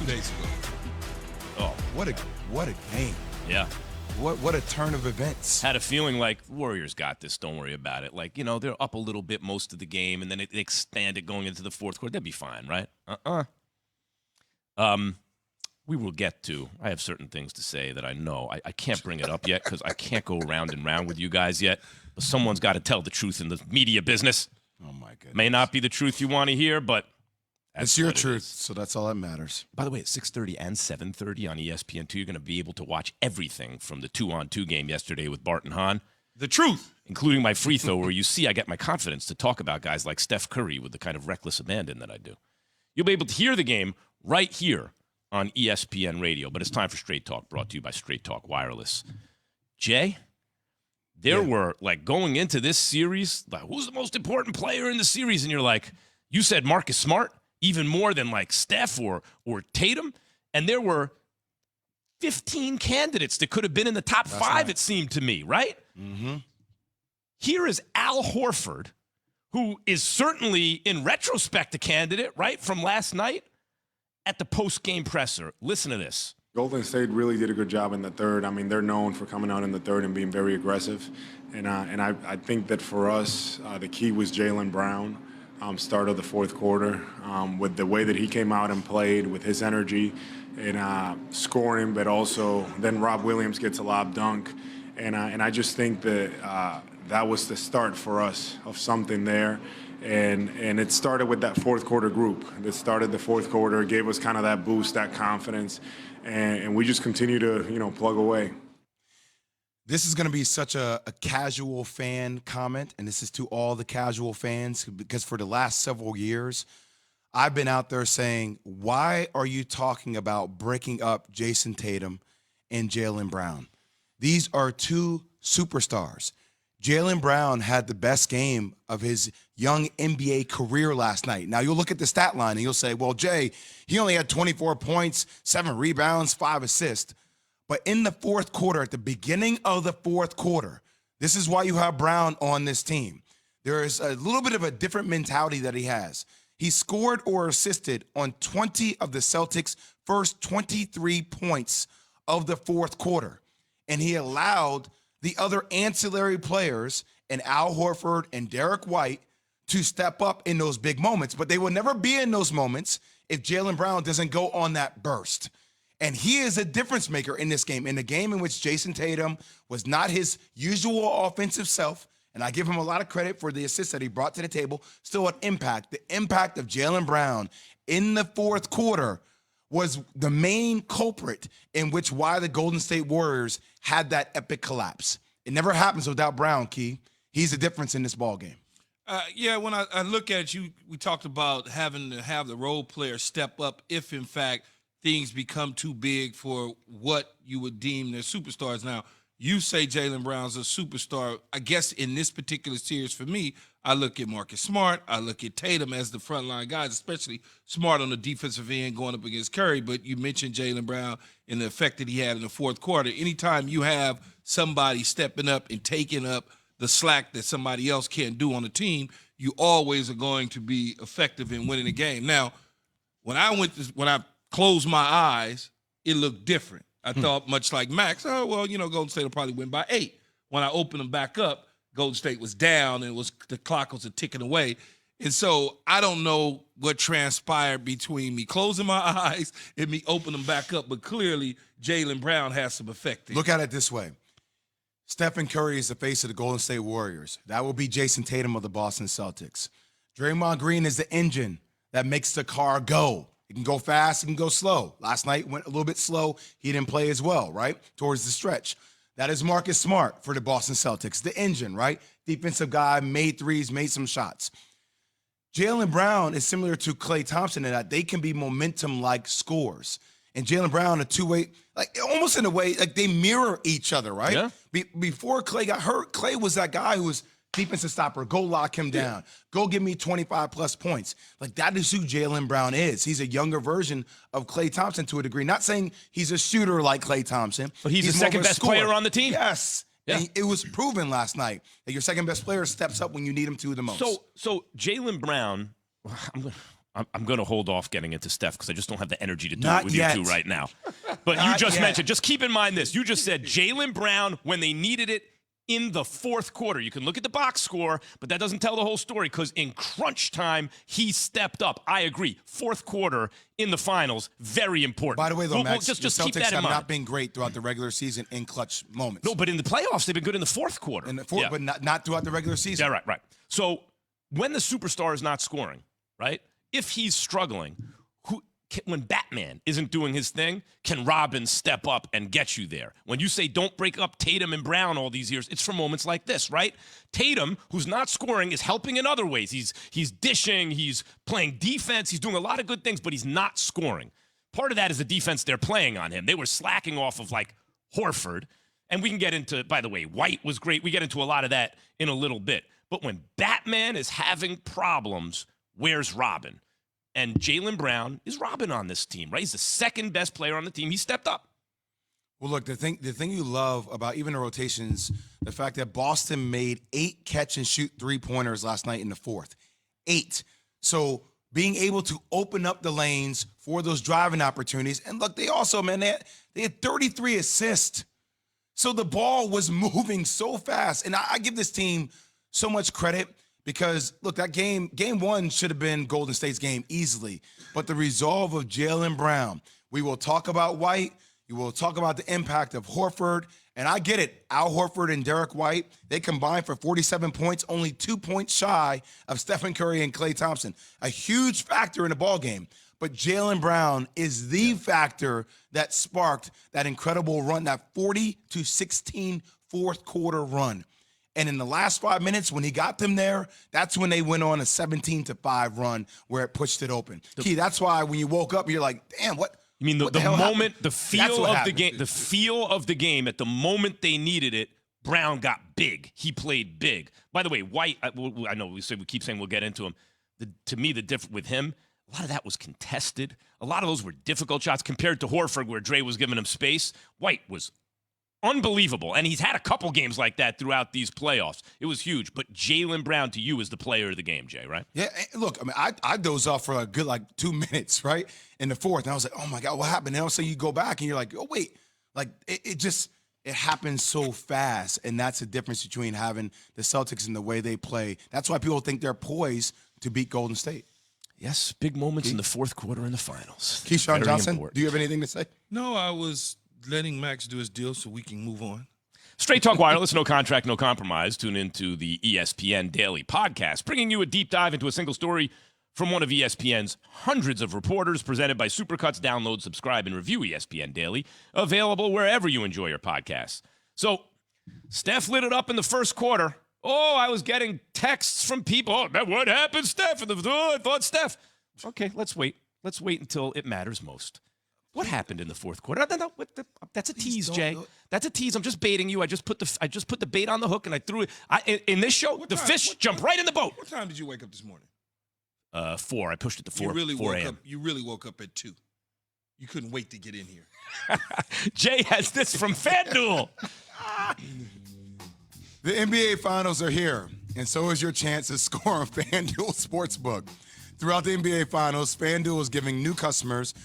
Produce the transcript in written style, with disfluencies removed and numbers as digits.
days ago. Oh, What a game. yeah. What a turn of events. Had a feeling like Warriors got this. Don't worry about it. Like, they're up a little bit most of the game, and then it expanded going into the fourth quarter. They'd be fine, right? We will get to. I have certain things to say that I know. I can't bring it up yet because I can't go round and round with you guys yet. But someone's got to tell the truth in the media business. Oh, my goodness. May not be the truth you want to hear, but It's your truth, so that's all that matters. By the way, at 6:30 and 7:30 on ESPN2, you're going to be able to watch everything from the 2-on-2 game yesterday with Bart and Hahn. The truth. Including my free throw, where you see I get my confidence to talk about guys like Steph Curry with the kind of reckless abandon that I do. You'll be able to hear the game right here on ESPN Radio. But it's time for Straight Talk, brought to you by Straight Talk Wireless. Jay, there were, like, going into this series, like, who's the most important player in the series? And you're like, you said Marcus Smart, even more than, like, Steph or Tatum. And there were 15 candidates that could have been in the top five, it seemed to me, right? Mm-hmm. Here is Al Horford, who is certainly, in retrospect, a candidate, right, from last night at the post-game presser. Listen to this. Golden State really did a good job in the third. I mean, they're known for coming out in the third and being very aggressive. And I think that for us, the key was Jaylen Brown, start of the fourth quarter, with the way that he came out and played, with his energy and scoring, but also then Rob Williams gets a lob dunk. And I just think that that was the start for us of something there. And it started with that fourth quarter group. It started the fourth quarter, gave us kind of that boost, that confidence, and we just continue to, plug away. This is going to be such a casual fan comment, and this is to all the casual fans, because for the last several years, I've been out there saying, why are you talking about breaking up Jason Tatum and Jaylen Brown? These are two superstars. Jaylen Brown had the best game of his young NBA career last night. Now, you'll look at the stat line and you'll say, well, Jay, he only had 24 points, 7 rebounds, 5 assists. But in the fourth quarter, at the beginning of the fourth quarter, this is why you have Brown on this team. There is a little bit of a different mentality that he has. He scored or assisted on 20 of the Celtics' first 23 points of the fourth quarter. And he allowed the other ancillary players and Al Horford and Derek White to step up in those big moments. But they will never be in those moments if Jaylen Brown doesn't go on that burst. And he is a difference maker in this game, in the game in which Jason Tatum was not his usual offensive self. And I give him a lot of credit for the assists that he brought to the table. Still an impact. The impact of Jaylen Brown in the fourth quarter was the main culprit in which why the Golden State Warriors had that epic collapse. It never happens without Brown, Key. He's the difference in this ball game. When I look at you, we talked about having to have the role player step up if, in fact, things become too big for what you would deem their superstars. Now, you say Jaylen Brown's a superstar. I guess in this particular series for me, I look at Marcus Smart. I look at Tatum as the frontline guys, especially Smart on the defensive end going up against Curry. But you mentioned Jaylen Brown and the effect that he had in the fourth quarter. Anytime you have somebody stepping up and taking up the slack that somebody else can't do on the team, you always are going to be effective in winning the game. Now, when I closed my eyes, it looked different. I thought, much like Max, Golden State will probably win by 8. When I opened them back up, Golden State was down and the clock was ticking away. And so I don't know what transpired between me closing my eyes and me opening them back up, but clearly Jaylen Brown has some effect there. Look at it this way. Stephen Curry is the face of the Golden State Warriors. That will be Jason Tatum of the Boston Celtics. Draymond Green is the engine that makes the car go. It can go fast, it can go slow. Last night went a little bit slow. He didn't play as well, right, towards the stretch. That is Marcus Smart for the Boston Celtics, the engine, right? Defensive guy, made threes, made some shots. Jaylen Brown is similar to Klay Thompson in that they can be momentum-like scores. And Jaylen Brown, a two-way, like almost in a way, like they mirror each other, right? Yeah. Before Klay got hurt, Klay was that guy who was defensive stopper. Go lock him down. Go give me 25-plus points. Like, that is who Jaylen Brown is. He's a younger version of Klay Thompson to a degree. Not saying he's a shooter like Klay Thompson. But he's the second-best player on the team. Yes. Yeah. And it was proven last night that your second-best player steps up when you need him to the most. So Jaylen Brown, I'm going to hold off getting into Steph because I just don't have the energy to do Not it with yet. you two right now. But you Not just yet. mentioned, just keep in mind this. You just said Jaylen Brown when they needed it in the fourth quarter. You can look at the box score, but that doesn't tell the whole story because in crunch time, he stepped up. I agree. Fourth quarter in the finals, very important. By the way, though, Max, just the keep Celtics that in have mind. not been great throughout the regular season in clutch moments. No, but in the playoffs, they've been good in the fourth quarter. Yeah. But not throughout the regular season. Yeah, right. So when the superstar is not scoring, right? If he's struggling, when Batman isn't doing his thing, can Robin step up and get you there? When you say don't break up Tatum and Brown all these years, it's for moments like this, right? Tatum, who's not scoring, is helping in other ways. He's dishing, he's playing defense, he's doing a lot of good things, but he's not scoring. Part of that is the defense they're playing on him. They were slacking off of like Horford, and we can get into, by the way, White was great. We get into a lot of that in a little bit. But when Batman is having problems, where's Robin? And Jaylen Brown is Robin on this team, right? He's the second best player on the team. He stepped up. Well, look, the thing you love about even the rotations, the fact that Boston made 8 catch-and-shoot three-pointers last night in the fourth. 8. So being able to open up the lanes for those driving opportunities. And look, they also, man, they had 33 assists. So the ball was moving so fast. And I give this team so much credit because, look, that game one should have been Golden State's game easily. But the resolve of Jaylen Brown, we will talk about White. You will talk about the impact of Horford. And I get it. Al Horford and Derek White, they combined for 47 points, only 2 points shy of Stephen Curry and Klay Thompson. A huge factor in the ballgame. But Jaylen Brown is the factor that sparked that incredible run, that 40-16 fourth quarter run. And in the last 5 minutes, when he got them there, that's when they went on a 17-5 run where it pushed it open. Key, that's why when you woke up, you're like, damn, what? You mean the hell moment, happened? the feel of the happened. game, the feel of the game at the moment they needed it, Brown got big. He played big. By the way, White, I know we keep saying we'll get into him. To me, the difference with him, a lot of that was contested. A lot of those were difficult shots compared to Horford where Dre was giving him space. White was unbelievable. And he's had a couple games like that throughout these playoffs. It was huge. But Jaylen Brown to you is the player of the game, Jay, right? Yeah, look, I mean, I dozed off for a good 2 minutes, right? In the fourth. And I was like, oh my God, what happened? And all of a sudden you go back and you're like, oh, wait. Like, it happens so fast. And that's the difference between having the Celtics and the way they play. That's why people think they're poised to beat Golden State. Yes, big moments in the fourth quarter in the finals. Keyshawn Very Johnson, important. do you have anything to say? No, I was letting Max do his deal so we can move on. Straight Talk Wireless, no contract, no compromise. Tune into the ESPN Daily Podcast, bringing you a deep dive into a single story from one of ESPN's hundreds of reporters, presented by Supercuts. Download, subscribe, and review ESPN Daily. Available wherever you enjoy your podcasts. So, Steph lit it up in the first quarter. Oh, I was getting texts from people. Oh, what happened, Steph? I thought Steph. Okay, let's wait. Let's wait until it matters most. What happened in the fourth quarter? No, that's a tease, Jay. That's a tease. I'm just baiting you. I just put the bait on the hook and I threw it. In this show, the fish jumped right in the boat. What time did you wake up this morning? 4. I pushed it to 4. You really 4 woke a.m. up. You really woke up at 2. You couldn't wait to get in here. Jay has this from FanDuel. The NBA Finals are here, and so is your chance to score on FanDuel Sportsbook. Throughout the NBA Finals, FanDuel is giving new customers